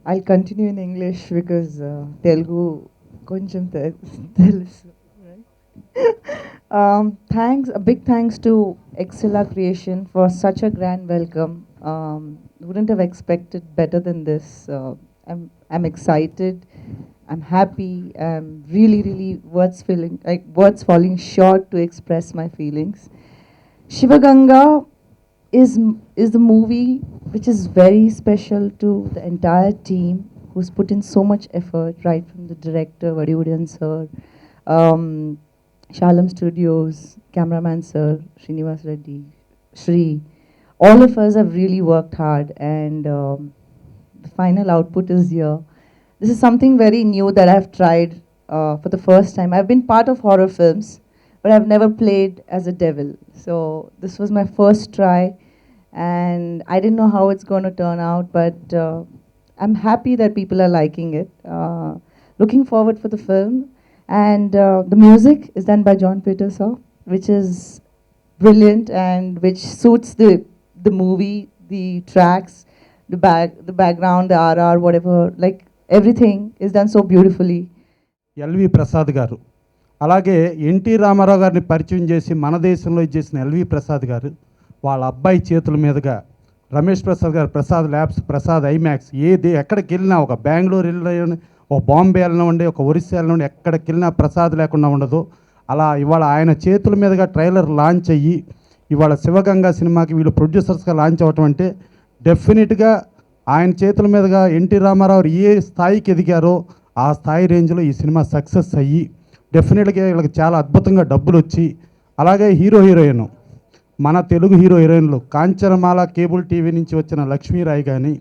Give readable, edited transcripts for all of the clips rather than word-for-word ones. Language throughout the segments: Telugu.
I'll continue in English because Telugu koncham telusu, right? Thanks, a big thanks to Excella Creation for such a grand welcome. Wouldn't have expected better than this. I'm excited. I'm happy. I'm really words falling short to express my feelings. Shivaganga is the movie which is very special to the entire team who's put in so much effort, right from the director Vadivudian sir, um, Shalam Studios, cameraman sir, Srinivas Reddy, Shri. All of us have really worked hard, and the final output is here. This is something very new that I've tried for the first time. I've been part of horror films, but I've never played as a devil. So this was my first try, and I didn't know how it's going to turn out, but I'm happy that people are liking it. Looking forward for the film, and the music is done by John Peterson, which is brilliant and which suits the movie, the tracks, the background, the RR, whatever. Like everything is done so beautifully. LV Prasad గారు, అలాగే ఎన్టీ రామారావు గారిని పరిచయం చేసి మన దేశంలో చేసిన ఎల్వి ప్రసాద్ గారు వాళ్ళ అబ్బాయి చేతుల మీదుగా రమేష్ ప్రసాద్ గారు, ప్రసాద్ ల్యాబ్స్, ప్రసాద్ ఐమాక్స్, ఎక్కడికి వెళ్ళినా, ఒక బెంగళూరు వెళ్ళినా, ఒక బాంబే వెళ్ళినండి, ఒక ఒరిస్సా వెళ్ళినండి, ఎక్కడికి వెళ్ళినా ప్రసాద్ లేకుండా ఉండదు. అలా ఇవాళ ఆయన చేతుల మీదుగా ట్రైలర్ లాంచ్ అయ్యి ఇవాళ శివగంగా సినిమాకి వీళ్ళు ప్రొడ్యూసర్స్గా లాంచ్ అవ్వటం అంటే డెఫినెట్గా ఆయన చేతుల మీదుగా ఎన్టీ రామారావు ఏ స్థాయికి ఎదిగారో ఆ స్థాయి రేంజ్లో ఈ సినిమా సక్సెస్ అయ్యి డెఫినెట్గా వీళ్ళకి చాలా అద్భుతంగా డబ్బులు వచ్చి, అలాగే హీరోయిన్ మన తెలుగు హీరోయిన్లు కాంచనమాల కేబుల్ టీవీ నుంచి వచ్చిన లక్ష్మీరాయ్ కానీ,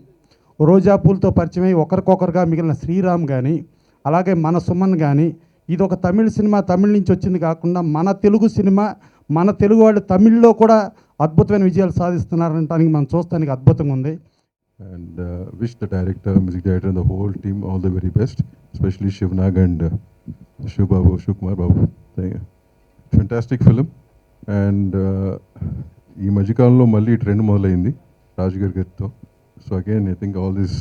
రోజాపూలతో పరిచయమై ఒకరికొకరుగా మిగిలిన శ్రీరామ్ కానీ, అలాగే మన సుమన్ కానీ, ఇది ఒక తమిళ సినిమా, తమిళ నుంచి వచ్చింది కాకుండా మన తెలుగు సినిమా, మన తెలుగు వాళ్ళు తమిళ్లో కూడా అద్భుతమైన విజయాలు సాధిస్తున్నారనటానికి మనం చూస్తానికి అద్భుతంగా ఉంది. And wish the director, music director, and the whole team all the very best, especially Shivnag and Shiv Babu, Shivkumar Babu. Fantastic film. And ఈ మధ్యకాలంలో మళ్ళీ ట్రెండ్ మొదలైంది రాజుగారి గారితో. So again I think all this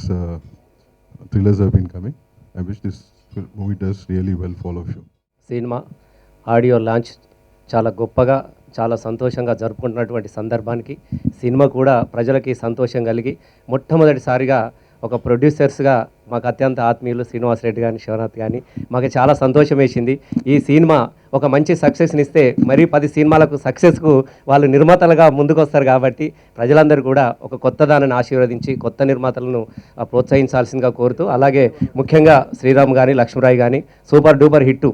thrillers have been coming. I wish this movie does really well fall of you. సినిమా ఆడియో లాంచ్ చాలా గొప్పగా, చాలా సంతోషంగా జరుపుకుంటున్నటువంటి సందర్భానికి సినిమా కూడా ప్రజలకి సంతోషం కలిగి, మొట్టమొదటిసారిగా ఒక ప్రొడ్యూసర్స్గా మాకు అత్యంత ఆత్మీయులు శ్రీనివాస్ రెడ్డి కానీ, శివనాథ్ కానీ, మాకు చాలా సంతోషం వేసింది. ఈ సినిమా ఒక మంచి సక్సెస్ని ఇస్తే మరీ 10 సినిమాలకు సక్సెస్కు వాళ్ళు నిర్మాతలుగా ముందుకు వస్తారు. కాబట్టి ప్రజలందరూ కూడా ఒక కొత్త దానిని ఆశీర్వదించి కొత్త నిర్మాతలను ప్రోత్సహించాల్సిందిగా కోరుతూ, అలాగే ముఖ్యంగా శ్రీరామ్ కానీ, లక్ష్మీరాయ్ కానీ సూపర్ డూపర్ హిట్టు.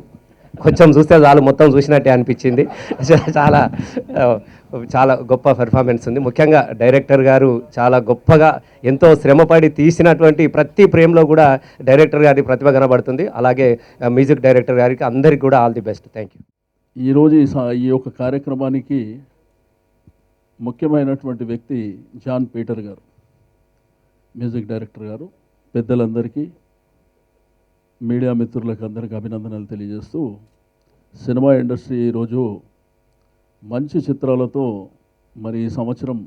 కొంచెం చూస్తే చాలు మొత్తం చూసినట్టే అనిపించింది. చాలా చాలా గొప్ప పెర్ఫార్మెన్స్ ఉంది. ముఖ్యంగా డైరెక్టర్ గారు చాలా గొప్పగా ఎంతో శ్రమపడి తీసినటువంటి ప్రతి ఫ్రేమ్లో కూడా డైరెక్టర్ గారి ప్రతిభ కనబడుతుంది. అలాగే మ్యూజిక్ డైరెక్టర్ గారికి అందరికీ కూడా all the best. Thank you. ఈరోజు ఈ యొక్క కార్యక్రమానికి ముఖ్యమైనటువంటి వ్యక్తి జాన్ పీటర్ గారు, మ్యూజిక్ డైరెక్టర్ గారు. పెద్దలందరికీ, మీడియా మిత్రులకు అందరికీ అభినందనలు తెలియజేస్తూ, సినిమా ఇండస్ట్రీ ఈరోజు మంచి చిత్రాలతో మరి ఈ సంవత్సరం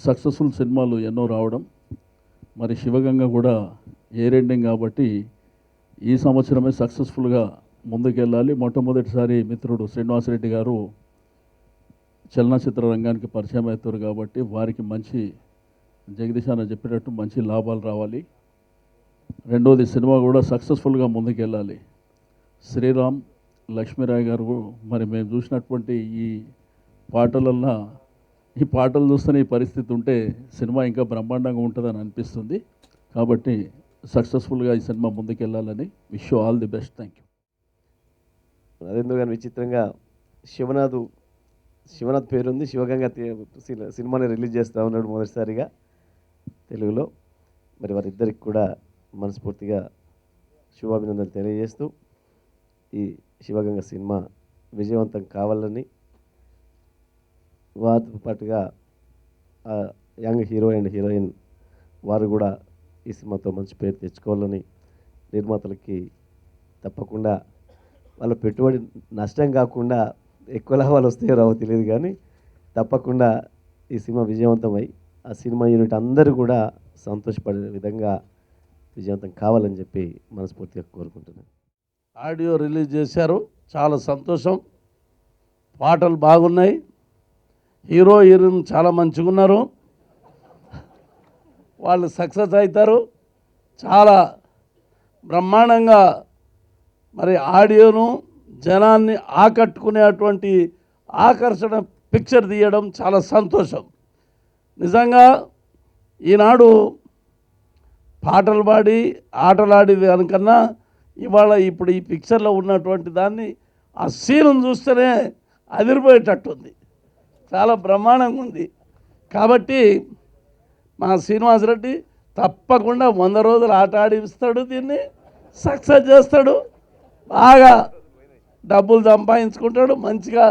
సక్సెస్ఫుల్ సినిమాలు ఎన్నో రావడం, మరి శివగంగ కూడా ఎయిర్ ఎండింగ్ కాబట్టి ఈ సంవత్సరమే సక్సెస్ఫుల్గా ముందుకెళ్ళాలి. మొట్టమొదటిసారి మిత్రుడు శ్రీనివాసరెడ్డి గారు చలనచిత్ర రంగానికి పరిచయం అవుతారు కాబట్టి వారికి మంచి, జగదీష్ అన్న చెప్పినట్టు మంచి లాభాలు రావాలి. రెండోది సినిమా కూడా సక్సెస్ఫుల్గా ముందుకెళ్ళాలి. శ్రీరామ్, లక్ష్మీరాయ్ గారు మరి మేము చూసినటువంటి ఈ పాటలల్లో, ఈ పాటలు చూస్తేనే ఈ పరిస్థితి ఉంటే సినిమా ఇంకా బ్రహ్మాండంగా ఉంటుందని అనిపిస్తుంది. కాబట్టి సక్సెస్ఫుల్గా ఈ సినిమా ముందుకెళ్ళాలని wish you all the best. Thank you. అదెందుకు కానీ విచిత్రంగా శివనాథ్ పేరుంది, శివగంగా సినిమాని రిలీజ్ చేస్తూ ఉన్నాడు మొదటిసారిగా తెలుగులో. మరి వారిద్దరికి కూడా మనస్ఫూర్తిగా శుభాభినందనలు తెలియజేస్తూ ఈ శివగంగ సినిమా విజయవంతం కావాలని, వారితో పాటుగా యంగ్ హీరో అండ్ హీరోయిన్ వారు కూడా ఈ సినిమాతో మంచి పేరు తెచ్చుకోవాలని, నిర్మాతలకి తప్పకుండా వాళ్ళ పెట్టుబడి నష్టం కాకుండా ఎక్కువ లాభాలు వస్తాయో రావో తెలియదు కానీ తప్పకుండా ఈ సినిమా విజయవంతమై ఆ సినిమా యూనిట్ అందరూ కూడా సంతోషపడే విధంగా విజయవంతం కావాలని చెప్పి మనస్ఫూర్తిగా కోరుకుంటున్నాను. ఆడియో రిలీజ్ చేశారు, చాలా సంతోషం. పాటలు బాగున్నాయి, హీరో హీరోయిన్ చాలా మంచిగా ఉన్నారు, వాళ్ళు సక్సెస్ అవుతారు. చాలా బ్రహ్మాండంగా మరి ఆడియోను జనాన్ని ఆకట్టుకునేటువంటి ఆకర్షణ పిక్చర్ తీయడం చాలా సంతోషం. నిజంగా ఈనాడు పాటలు పాడి ఆటలాడి దానికన్నా ఇవాళ ఇప్పుడు ఈ పిక్చర్లో ఉన్నటువంటి దాన్ని ఆ సీను చూస్తేనే అదిరిపోయేటట్టుంది, చాలా బ్రహ్మాండంగా ఉంది. కాబట్టి మా శ్రీనివాసరెడ్డి తప్పకుండా 100 రోజులు ఆట ఆడిస్తాడు, దీన్ని సక్సెస్ చేస్తాడు, బాగా డబ్బులు సంపాదించుకుంటాడు, మంచిగా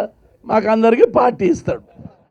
మాకందరికీ పార్టీ ఇస్తాడు.